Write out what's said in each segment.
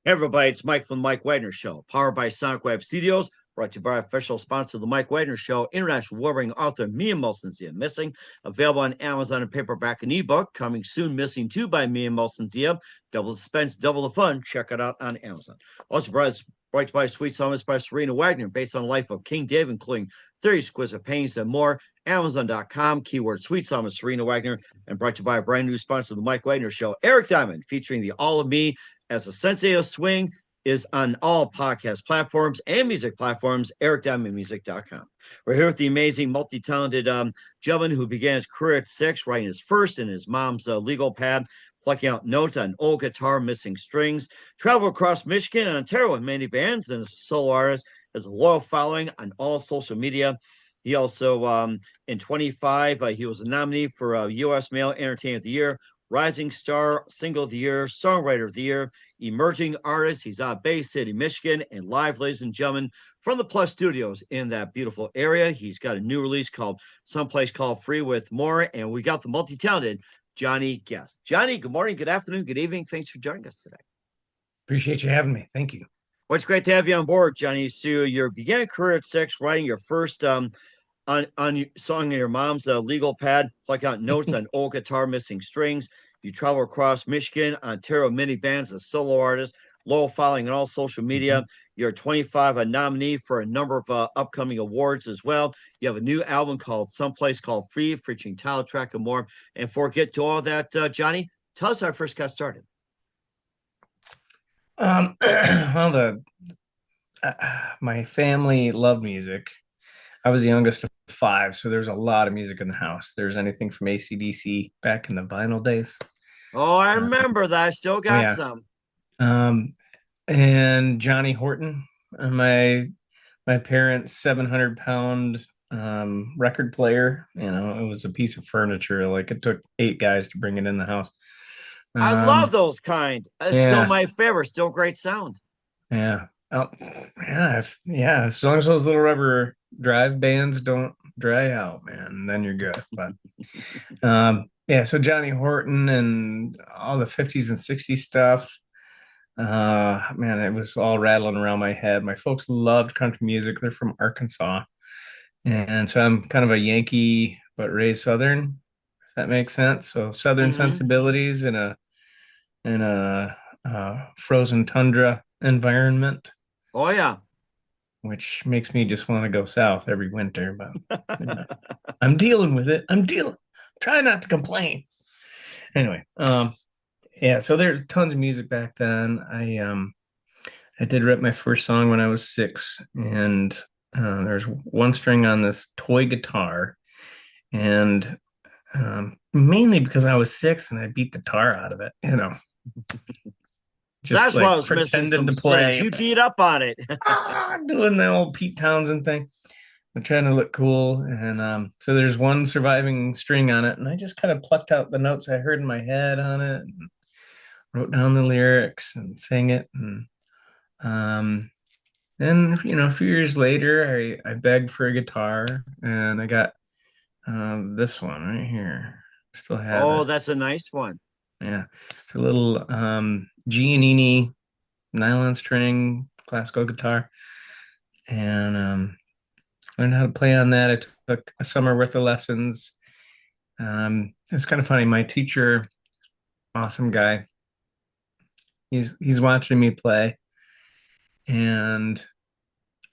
Hey everybody, it's Mike from the Mike Wagner Show, powered by Sonic Web Studios, brought to you by our official sponsor of the Mike Wagner Show, international award-winning author Mia Molson-Zia Missing, available on Amazon and paperback and ebook, coming soon, Missing 2 by Mia Molson-Zia, double the suspense, double the fun, check it out on Amazon. Also brought by Sweet Psalmist by Serena Wagner, based on the life of King David, including 30 exquisite paintings and more, Amazon.com, keyword Sweet Psalmist Serena Wagner, and brought to you by a brand new sponsor of the Mike Wagner Show, Eric Diamond, featuring the All of Me as a Sensei of Swing, is on all podcast platforms and music platforms, ericdiamondmusic.com. We're here with the amazing, multi-talented gentleman who began his career at 6, writing his first in his mom's legal pad, plucking out notes on old guitar, missing strings, traveled across Michigan and Ontario with many bands, and as a solo artist, has a loyal following on all social media. He also, in 25, he was a nominee for U.S. Male Entertainer of the Year, Rising Star Single of the Year, Songwriter of the Year, Emerging Artist. He's out of Bay City, Michigan, and live, ladies and gentlemen, from the Plus Studios in that beautiful area. He's got a new release called Someplace Called Free with more, and we got the multi-talented Johnny Guest. Johnny, good morning, good afternoon, good evening. Thanks for joining us today. Appreciate you having me. Thank you. Well, it's great to have you on board, Johnny. So you began a career at 6, writing your first on song in your mom's legal pad, pluck out notes on old guitar, missing strings. You travel across Michigan, Ontario, many bands as a solo artist, loyal following on all social media. You're 25, a nominee for a number of upcoming awards as well. You have a new album called Someplace Called Free, featuring title track and more. And before we get to all that, Johnny, tell us how I first got started. Well, my family loved music. I was the youngest of five, so there's a lot of music in the house. There's anything from AC/DC back in the vinyl days. Oh, I Uh, remember that. I still oh got yeah, some. um, and Johnny Horton, my parents' 700 pound record player. It was a piece of furniture. Like it took 8 guys to bring it in the house. I love Um, those kind. It's still yeah, my favorite. Still great sound. Yeah. Oh, yeah. Yeah. As long as those little rubber drive bands don't dry out, man, then you're good. But yeah, so Johnny Horton and all the 50s and 60s stuff. Man, it was all rattling around my head. My folks loved country music. They're from Arkansas. And so I'm kind of a Yankee, but raised Southern, if that makes sense. So Southern Mm-hmm. sensibilities in a frozen tundra environment, Oh yeah. which makes me just want to go south every winter. But yeah, I'm dealing with it. I'm dealing. Try not to complain. Anyway, yeah. So there's tons of music back then. I did write my first song when I was 6, and there's one string on this toy guitar, and mainly because I was 6 and I beat the tar out of it. Just That's why I like was missing pretending some to strings. play. You beat up on it. Doing the old Pete Townsend thing. I'm trying to look cool. And so there's one surviving string on it. And I just kind of plucked out the notes I heard in my head on it and wrote down the lyrics and sang it. And then, a few years later, I begged for a guitar and I got this one right here. Still have Oh, it. that's a nice one. Yeah. It's a little Giannini nylon string classical guitar. And learned how to play on that. I took a summer worth of lessons. It's kind of funny. My teacher, awesome guy, he's watching me play, and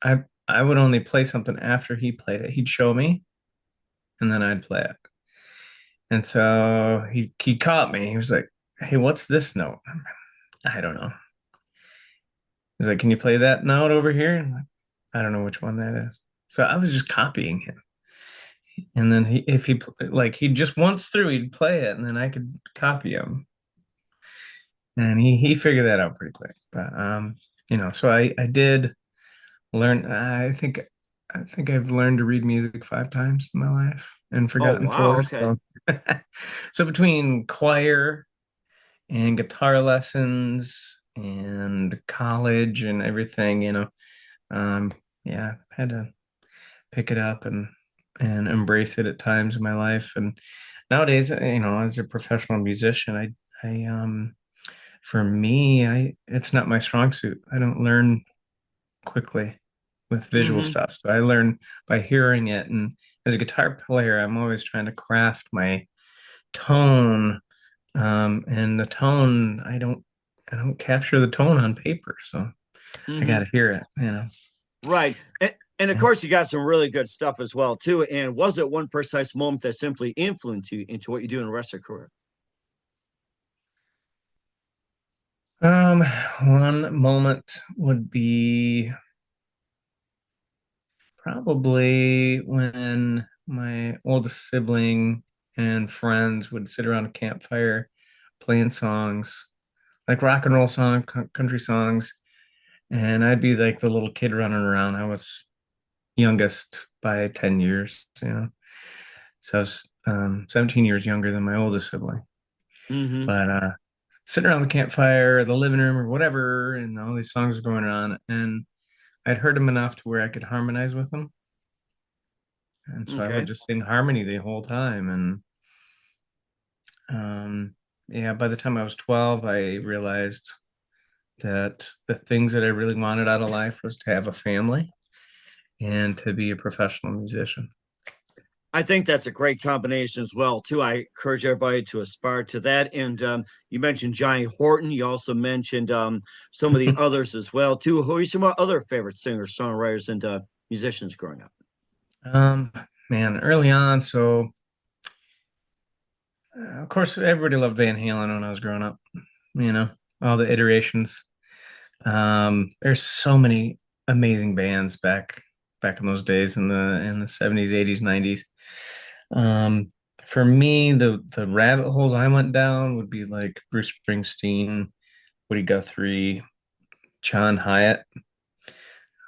I would only play something after he played it. He'd show me, and then I'd play it. And so he caught me. He was like, "Hey, what's this note?" I don't know. He's like, "Can you play that note over here?" I'm like, I don't know which one that is. So I was just copying him. And then if he like he just once through, he'd play it, and then I could copy him. And he figured that out pretty quick. But so I did learn. I think I've learned to read music 5 times in my life and Oh, forgotten wow. four. Okay. So between choir and guitar lessons and college and everything, um, yeah, I had to pick it up and embrace it at times in my life. And nowadays, as a professional musician, I For me, it's not my strong suit. I don't learn quickly with visual Hmm. stuff. So I learn by hearing it. And as a guitar player, I'm always trying to craft my tone. And the tone, I don't capture the tone on paper. So I got Hmm. to hear it. Right. And of Yeah. course, you got some really good stuff as well, too. And was it one precise moment that simply influenced you into what you do in the rest of your career? Um, One moment would be probably when my oldest sibling and friends would sit around a campfire playing songs, like rock and roll songs, country songs, and I'd be like the little kid running around. I was youngest by 10 years. So I was 17 years younger than my oldest sibling. Hmm. But sitting around the campfire, the living room, or whatever, and all these songs are going on, and I'd heard them enough to where I could harmonize with them. And so I would Okay. just sing harmony the whole time. And um, yeah, by the time I was 12, I realized that the things that I really wanted out of life was to have a family and to be a professional musician. I think that's a great combination as well, too. I encourage everybody to aspire to that. And you mentioned Johnny Horton. You also mentioned some of the others as well, too. Who are some other favorite singers, songwriters, and musicians growing up? um, Man, early on, so of course, everybody loved Van Halen when I was growing up, you know, all the iterations. There's so many amazing bands back in those days in the 70s, 80s, 90s. Um, for me, the rabbit holes I went down would be like Bruce Springsteen, Woody Guthrie, John Hyatt.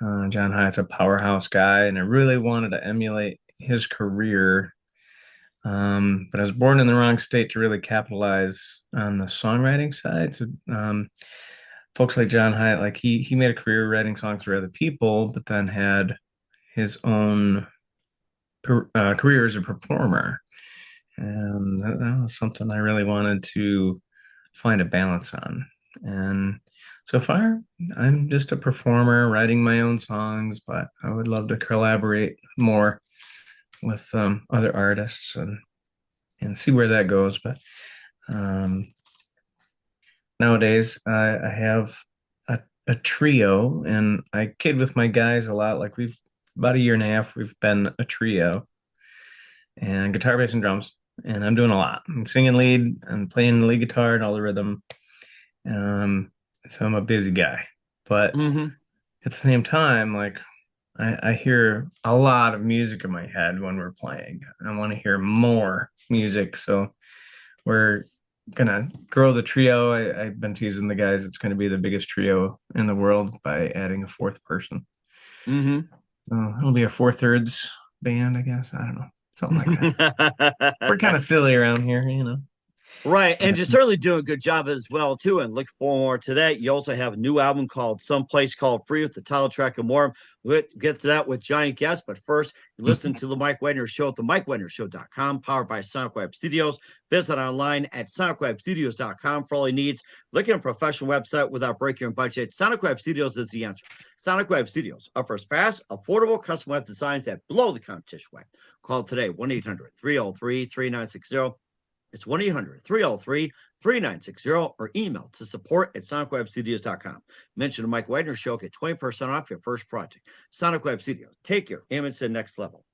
John Hyatt's a powerhouse guy, and I really wanted to emulate his career. But I was born in the wrong state to really capitalize on the songwriting side. So, folks like John Hyatt, like he made a career writing songs for other people, but then had his own career as a performer, and that was something I really wanted to find a balance on. And so far, I'm just a performer writing my own songs, but I would love to collaborate more with other artists and see where that goes. But um, nowadays, I have a trio, and I kid with my guys a lot. Like we've about a year and a half, we've been a trio, and guitar, bass, and drums. And I'm doing a lot. I'm singing lead, I'm playing the lead guitar and all the rhythm. Um, so I'm a busy guy. But Hmm. at the same time, like I hear a lot of music in my head when we're playing. I want to hear more music. So we're gonna grow the trio. I've been teasing the guys. It's gonna be the biggest trio in the world by adding a fourth person. Hmm. It'll be a four thirds band, I guess. I don't know, something like that. We're kind of silly around here. Right, and But you're certainly doing a good job as well too. And look forward to that. You also have a new album called "Someplace Called Free" with the title track and more. We'll get to that with giant guests, but first, you listen to the Mike Wagner Show at the MikeWagnerShow.com, powered by SonicWeb Studios. Visit online at SonicWebStudios.com for all your needs. Look at a professional website without breaking your budget. SonicWeb Studios is the answer. SonicWeb Studios offers fast, affordable custom web designs at below the competition rate. Call today 1-800-303-3960. It's 1-800-303-3960 or email to support at sonicwebstudios.com. Mention the Mike Wagner Show, get 20% off your first project. Sonic Web Studios, take your image to the next level.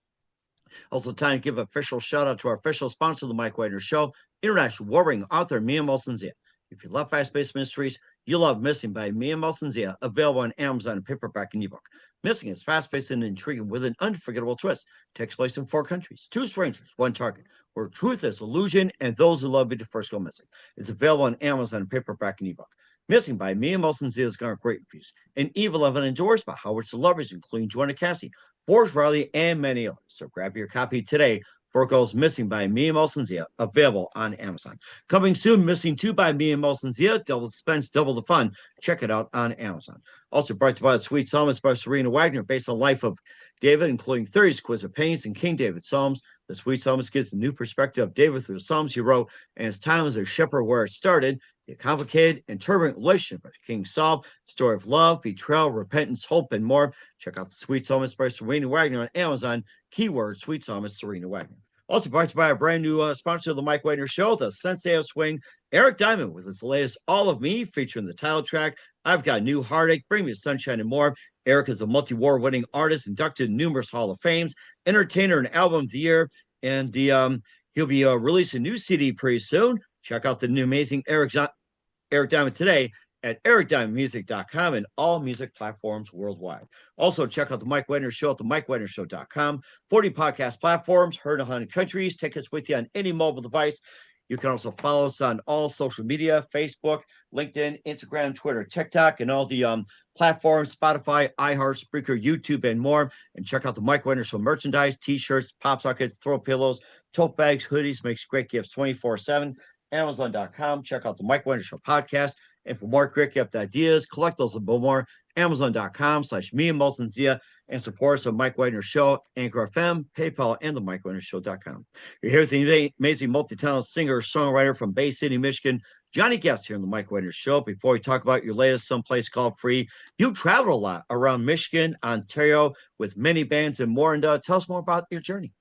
Also, time to give an official shout out to our official sponsor of the Mike Wagner Show, international warring author Mia Molson-Zia. If you love fast-paced mysteries, you love Missing by Mia Molson-Zia, available on Amazon in paperback and ebook. Missing is fast-paced and intriguing with an unforgettable twist. Takes place in 4 countries, 2 strangers, 1 target, where truth is illusion and those who love you to first go missing. It's available on Amazon in paperback and ebook. Missing by Mia Molson-Zia has garnered great reviews. And Evil Evan endorsed by Howard celebrities, including Joanna Cassie, Forrest Riley, and many others. So grab your copy today. For Goes Missing by Mia Molson-Zia, available on Amazon. Coming soon, Missing 2 by Mia Molson-Zia, double the suspense, double the fun. Check it out on Amazon. Also brought to you by the Sweet Psalmist by Serena Wagner, based on the life of David, including 30 exquisite paintings and King David Psalms. The Sweet Psalmist gives a new perspective of David through the Psalms he wrote and his time as a shepherd where it started the complicated and turbulent relationship of King Saul, story of love, betrayal, repentance, hope, and more. Check out the Sweet Psalmist by Serena Wagner on Amazon. Keyword Sweet Psalmist Serena Wagner. Also brought to you by a brand new sponsor of the Mike Wagner Show, the Sensei of Swing, Eric Diamond, with his latest All of Me, featuring the title track, I've Got New Heartache, Bring Me Sunshine and More. Eric is a multi-award winning artist, inducted in numerous Hall of Fames, entertainer and album of the year, and he'll be releasing a new CD pretty soon. Check out the new amazing Eric Diamond today at ericdiamondmusic.com and all music platforms worldwide. Also, check out the Mike Wagner Show at themikewagnershow.com. 40 podcast platforms, heard in 100 countries. Take us with you on any mobile device. You can also follow us on all social media, Facebook, LinkedIn, Instagram, Twitter, TikTok, and all the platforms, Spotify, iHeart, Spreaker, YouTube, and more. And check out the Mike Wagner Show merchandise, t-shirts, pop sockets, throw pillows, tote bags, hoodies, makes great gifts 24/7. Amazon.com. Check out the Mike Wagner Show podcast. And for more great gift ideas, collect those and more, Amazon.com/me and Molson Zia, and support us on Mike Wagner Show, Anchor FM, PayPal, and the MikeWagnerShow.com. You're here with the amazing multi-talented singer, songwriter from Bay City, Michigan, Johnny Guest here on the Mike Wagner Show. Before we talk about your latest Someplace Called Free, you travel a lot around Michigan, Ontario, with many bands and more. And tell us more about your journey.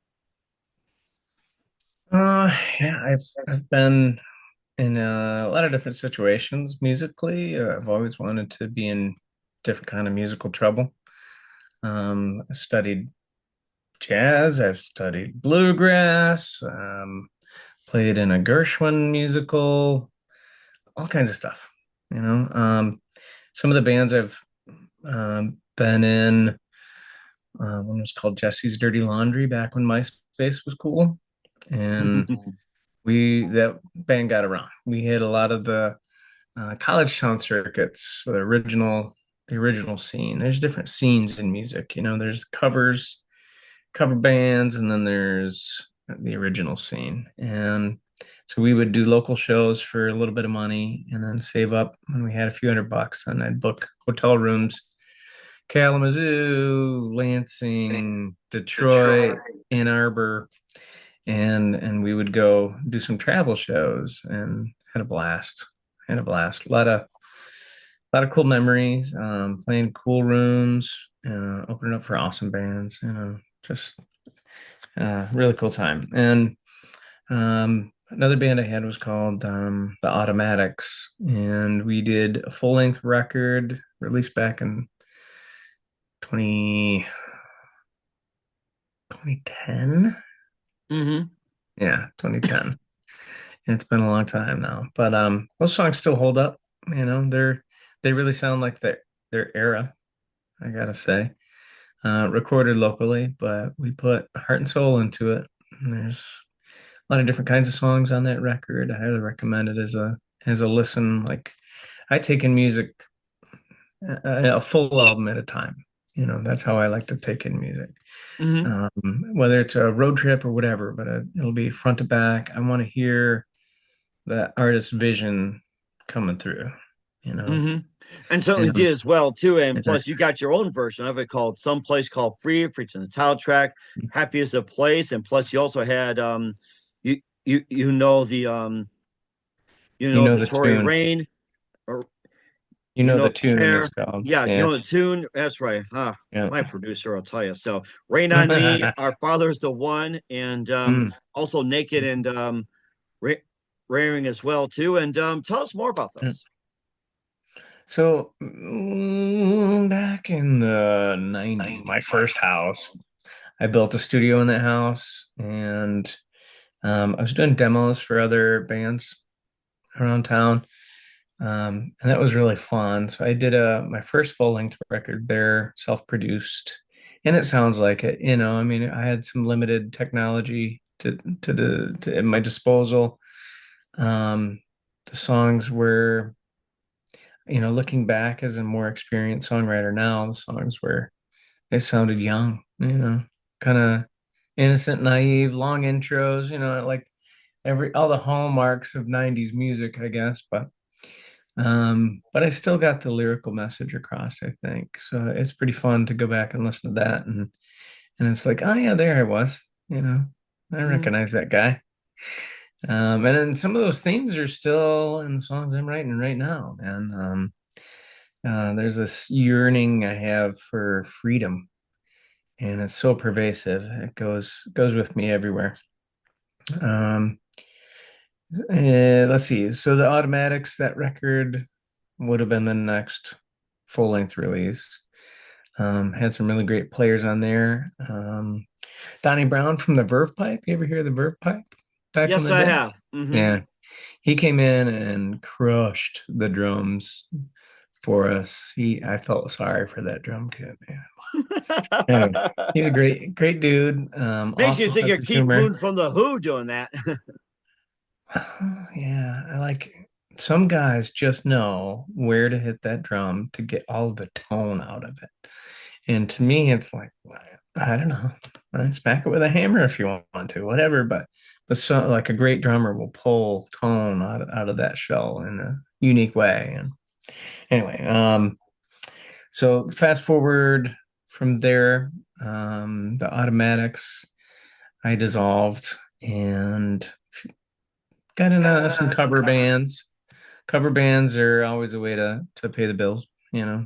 Yeah, I've been in a lot of different situations musically. I've always wanted to be in different kind of musical trouble. I've studied jazz, I've studied bluegrass, played in a Gershwin musical, all kinds of stuff. Some of the bands I've been in, one was called Jesse's Dirty Laundry back when MySpace was cool. And that band got around. We hit a lot of the college town circuits, the original scene. There's different scenes in music. There's cover bands, and then there's the original scene. And so we would do local shows for a little bit of money, and then save up when we had a few $100, and I'd book hotel rooms, Kalamazoo, Lansing, Detroit, Ann Arbor, and we would go do some travel shows, and had a blast. A lot of cool memories, playing cool rooms, opening up for awesome bands, just really cool time. And another band I had was called the Automatics, and we did a full-length record released back in 2010. Mm-hmm. Yeah, 2010. And it's been a long time now, but those songs still hold up. They really sound like their era, I gotta say. Recorded locally, but we put heart and soul into it. And there's a lot of different kinds of songs on that record. I highly recommend it as a listen. Like, I take in music a full album at a time. That's how I like to take in music. Whether it's a road trip or whatever, but it'll be front to back. I want to hear that artist's vision coming through. And certainly And did as well too. And exactly. plus, you got your own version of it called "Someplace Called Free," featuring the title track "Happy as a Place." And plus, you also had you you know the the Tory tune. Rain, or The the tune Tear. is called. Yeah, Yeah. the tune. That's right. Yeah. My producer, I'll tell you. So, "Rain on Me," "Our Father's the One," and Mm. also "Naked" and Ra- "Raring" as well too. And tell us more about those. So, back in the 90s, my first house, I built a studio in that house, and I was doing demos for other bands around town. And that was really fun. So I did my first full-length record there, self-produced, and it sounds like it. I mean, I had some limited technology to at my disposal. The songs were, looking back as a more experienced songwriter now, the songs were, they sounded young, kind of innocent, naive, long intros, like all the hallmarks of 90s music, I guess. But I still got the lyrical message across, I think. So it's pretty fun to go back and listen to that, and it's like, oh yeah, there I was, I Mhm. recognize that guy. And then some of those themes are still in the songs I'm writing right now. And there's this yearning I have for freedom, and it's so pervasive. It goes with me everywhere. Um, let's see. So the Automatics, that record would have been the next full length release. Had some really great players on there. Donnie Brown from the Verve Pipe. You ever hear the Verve Pipe back in Yes, the I day? have. Yeah, he came in and crushed the drums for us. I felt sorry for that drum kit, man. Anyway, he's a great dude. Makes you Awesome think sense of of Keith humor. Moon from The Who doing that. Yeah, I like some guys just know where to hit that drum to get all the tone out of it. And to me, it's like, I don't know. Smack it with a hammer if you want to, whatever. But so like a great drummer will pull tone out of that shell in a unique way. And anyway, so fast forward from there, the automatics I dissolved and got into some cover bands. Cover bands are always a way to pay the bills, you know.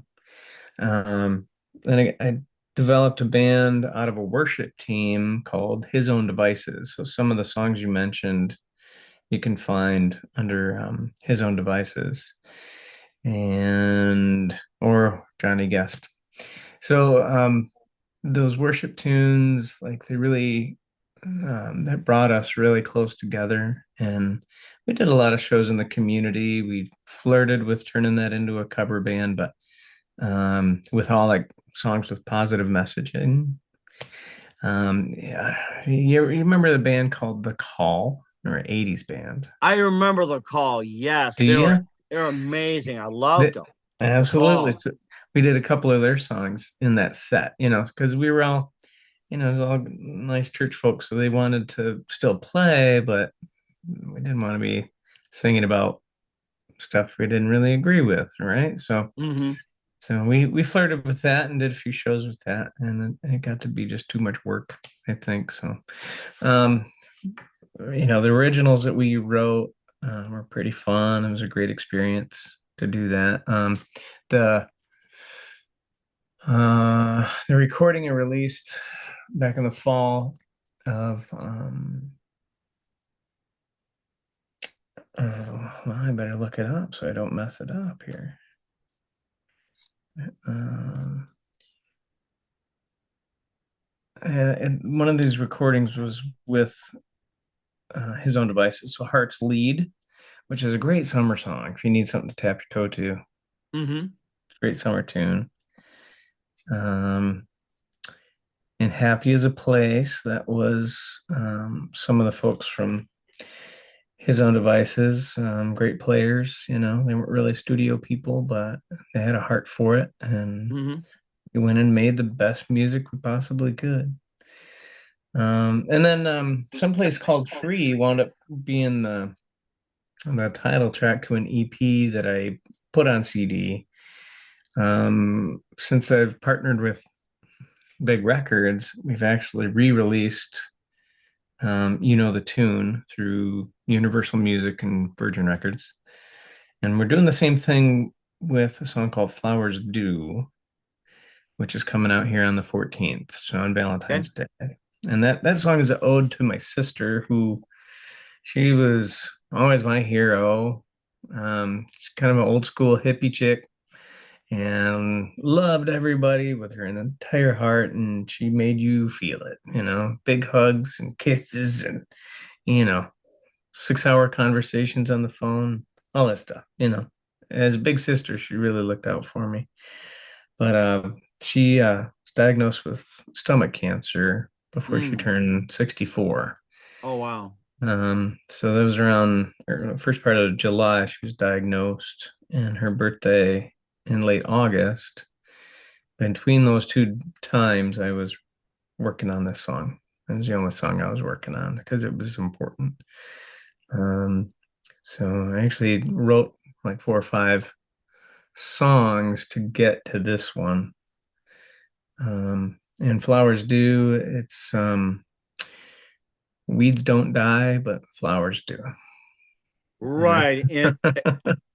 Um, then I developed a band out of a worship team called His Own Devices. So some of the songs you mentioned you can find under His Own Devices and or Johnny Guest. So those worship tunes, like they really that brought us really close together, and we did a lot of shows in the community. We flirted with turning that into a cover band, but with all like songs with positive messaging. Yeah, you remember the band called The Call, or 80s band? I remember The Call. Yes, Do you? they were amazing. I loved The, them. The Absolutely. Call. So we did a couple of their songs in that set, because we were all, it was all nice church folks, so they wanted to still play, but we didn't want to be singing about stuff we didn't really agree with, right? Hmm. So we flirted with that and did a few shows with that, and it got to be just too much work, I think. So, um, the originals that we wrote were pretty fun. It was a great experience to do that. The the recording I released back in the fall of well, I better look it up so I don't mess it up here. Um, and one of these recordings was with His Own Devices. So Heart's Lead, which is a great summer song if you need something to tap your toe to. Hmm. It's a great summer tune. Um, and Happy as a Place, that was some of the folks from His Own Devices, great players. They weren't really studio people, but they had a heart for it. And Hmm. we went and made the best music we possibly could. And then someplace called Free wound up being the title track to an EP that I put on CD. Since I've partnered with Big Records, we've actually re-released the Tune through Universal Music and Virgin Records. And we're doing the same thing with a song called Flowers Do, which is coming out here on the 14th, so on Okay. Valentine's Day. And that song is an ode to my sister, who she was always my hero. She's kind of an old school hippie chick and loved everybody with her entire heart, and she made you feel it, big hugs and kisses and, you know, 6 hour conversations on the phone, all that stuff, As a big sister, she really looked out for me. But she was diagnosed with stomach cancer before she Mm. turned 64. Oh, wow. So that was around first part of July. She was diagnosed, and her birthday in late August. Between those two times, I was working on this song. It was the only song I was working on because it was important. Um, so I actually wrote like 4 or 5 songs to get to this one. And Flowers Do, it's weeds don't die, but flowers do. Yeah. Right. And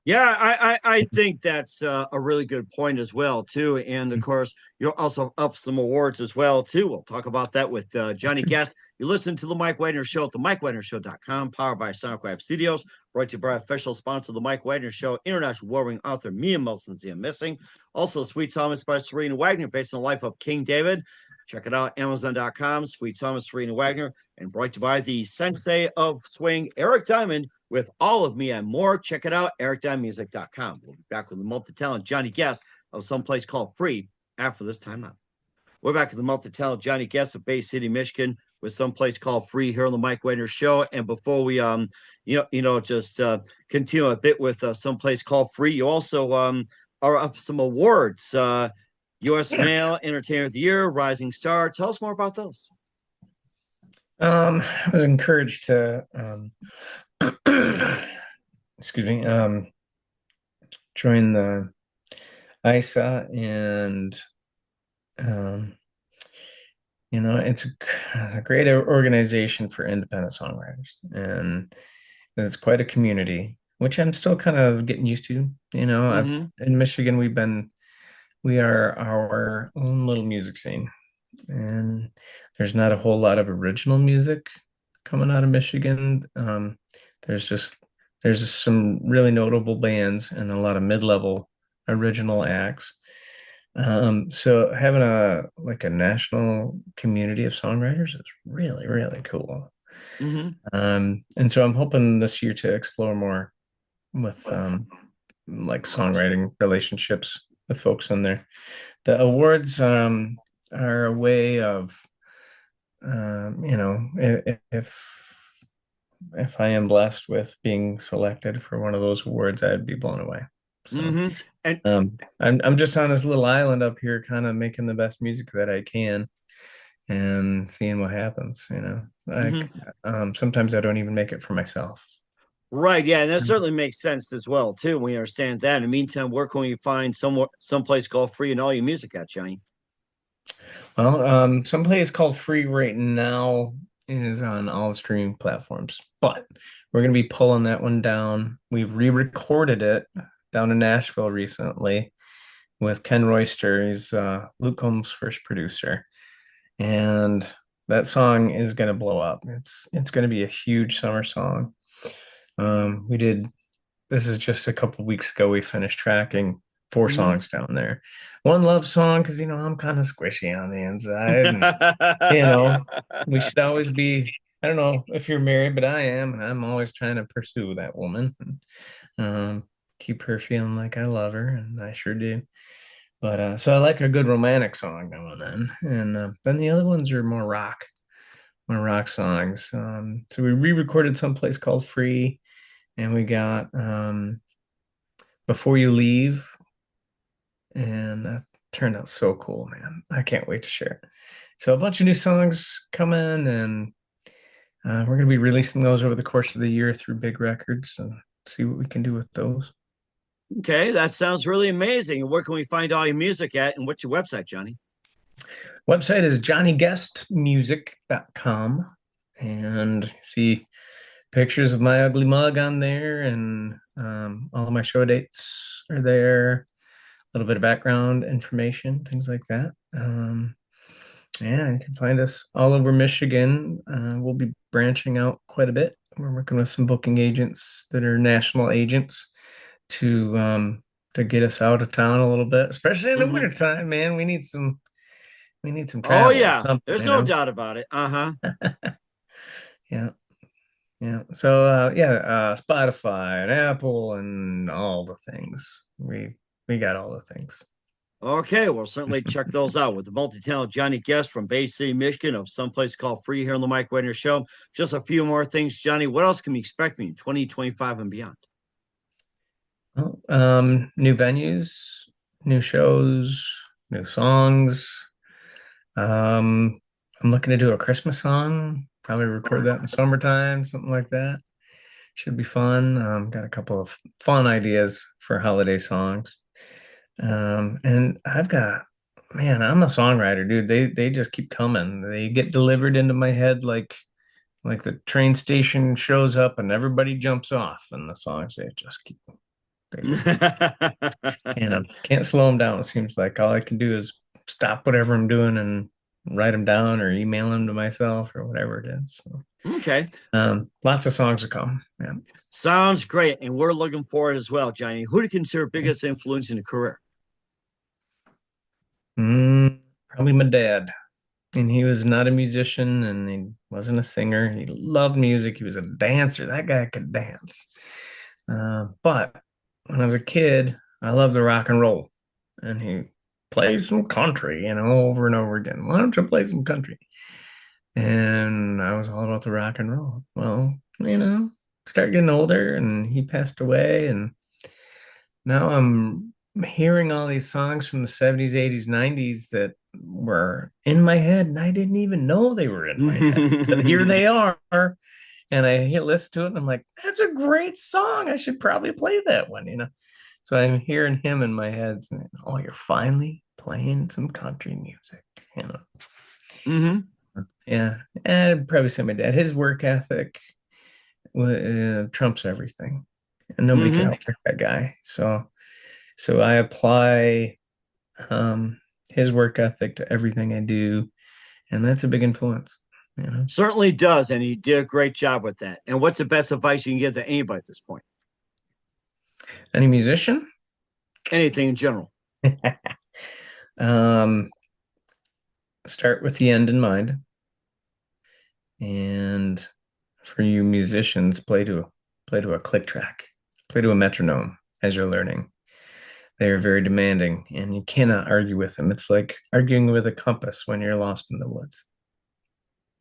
yeah, I think that's a really good point as well too. And of course, you're also up some awards as well too. We'll talk about that with Johnny Guest. You listen to the Mike Wagner Show at the MikeWagnerShow.com, powered by SoundCloud Studios, brought to you by official sponsor of the Mike Wagner Show, international warring author Mia Molson's The Missing. Also, Sweet Psalmist by Serena Wagner, based on the life of King David. Check it out, Amazon.com, Sweet Psalmist Serena Wagner, and brought to you by the Sensei of Swing, Eric Diamond, with all of me and more. Check it out, ericdiamondmusic.com. We'll be back with the multi-talent Johnny Guest of someplace called Free after this time out. We're back with the multi-talent Johnny Guest of Bay City, Michigan, with someplace called Free here on the Mike Wagner Show. And before we just continue a bit with someplace called Free, you also are up some awards. U.S. Yeah. Mail Entertainer of the Year, Rising Star. Tell us more about those. I was encouraged to excuse me, join the ISA, and um, it's a great organization for independent songwriters, and it's quite a community, which I'm still kind of getting used to. Mm-hmm. In Michigan, we are our own little music scene, and there's not a whole lot of original music coming out of Michigan. There's just there's some really notable bands and a lot of mid-level original acts. So having a national community of songwriters is really, really cool. Mm-hmm. And so I'm hoping this year to explore more with like songwriting relationships with folks in there. The awards are a way of if I am blessed with being selected for one of those awards, I'd be blown away. So Mm-hmm. And I'm just on this little island up here, kind of making the best music that I can and seeing what happens. Like mm-hmm. sometimes I don't even make it for myself. Right, yeah, and that certainly makes sense as well, too. We understand that. In the meantime, where can we find someplace called Free and all your music at, Johnny? Well, some place called Free right now is on all the streaming platforms, but we're gonna be pulling that one down. We've re-recorded it down in Nashville recently with Ken Royster. He's Luke Combs' first producer, and that song is gonna blow up. It's gonna be a huge summer song. We did this is just a couple weeks ago. We finished tracking four Mm-hmm. songs down there. One love song because I'm kind of squishy on the inside, and we should always be. I don't know if you're married, but I am, and I'm always trying to pursue that woman, and keep her feeling like I love her, and I sure do. But so I like a good romantic song now and then, and then the other ones are more rock songs. So we re-recorded someplace called Free, and we got Before You Leave, and that turned out so cool, man. I can't wait to share it. So a bunch of new songs coming, and we're going to be releasing those over the course of the year through big records and see what we can do with those. Okay, that sounds really amazing. And where can we find all your music at? And what's your website, Johnny? Website is johnnyguestmusic.com, and see pictures of my ugly mug on there, and all of my show dates are there, a little bit of background information, things like that. Yeah, you can find us all over Michigan. We'll be branching out quite a bit. We're working with some booking agents that are national agents to get us out of town a little bit, especially in the Mm-hmm. wintertime, man. We need some Oh, travel or yeah, something, there's no doubt about it. Uh-huh. Yeah, yeah. So yeah, Spotify and Apple and all the things. We got all the things. Okay, we'll certainly check those out with the multi-talent Johnny Guest from Bay City, Michigan, of someplace called Free here on the Mike Wagner Show. Just a few more things, Johnny. What else can we expect in 2025 and beyond? Well, new venues, new shows, new songs. Um, I'm looking to do a Christmas song, probably record that in the summertime, something like that. Should be fun. Got a couple of fun ideas for holiday songs. And man, I'm a songwriter, dude. They just keep coming. They get delivered into my head like Like the train station shows up and everybody jumps off, and the songs they just keep, and I can't slow them down. It seems like all I can do is stop whatever I'm doing and write them down or email them to myself or whatever it is. So, Okay. lots of songs to come. Yeah. Sounds great. And we're looking forward as well, Johnny. Who do you consider biggest influence in your career? Probably my dad. And he was not a musician and he wasn't a singer. He loved music. He was a dancer. That guy could dance. But when I was a kid, I loved the rock and roll. And he plays some country, over and over again. Why don't you play some country? And I was all about the rock and roll. Well, start getting older and he passed away. And now I'm hearing all these songs from the 70s, 80s, 90s that were in my head, and I didn't even know they were in my head. But here they are. And listen to it, and I'm like, that's a great song. I should probably play that one. So I'm hearing him in my head saying, oh, you're finally playing some country music. Mm-hmm. Yeah. And I'd probably say my dad, his work ethic trumps everything. And nobody can Mm-hmm. outwork that guy. So I apply his work ethic to everything I do, and that's a big influence. Certainly does, and he did a great job with that. And what's the best advice you can give to anybody at this point? Any musician? Anything in general. um, Start with the end in mind, and for you musicians, play to a click track, play to a metronome as you're learning. They are very demanding, and you cannot argue with them. It's like arguing with a compass when you're lost in the woods.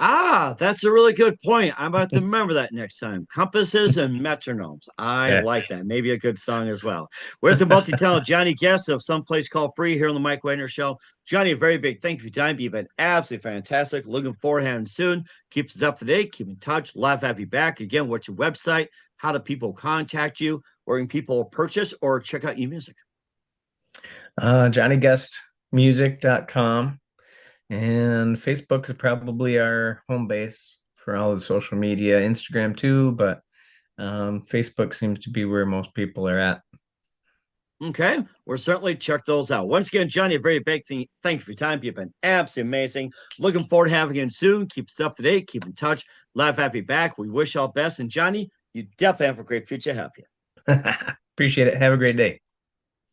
Ah, that's a really good point. I'm about to remember that next time. Compasses and metronomes. I Yeah. like that. Maybe a good song as well. We're at the multi-talented Johnny Guest of Someplace Called Free here on the Mike Wagner Show. Johnny, a very big thank you for your time. You've been absolutely fantastic. Looking forward to having you soon. Keep us up to date. Keep in touch. Love to have you back. Again, what's your website? How do people contact you? Where can people purchase or check out your music? JohnnyGuestMusic.com. And Facebook is probably our home base for all the social media, Instagram too, but Facebook seems to be where most people are at. Okay, we'll certainly check those out. Once again, Johnny, a very big thing. Thank you for your time. You've been absolutely amazing. Looking forward to having you soon. Keep us up to date. Keep in touch. Love to have you back. We wish all best. And Johnny, you definitely have a great future ahead of you. Appreciate it. Have a great day.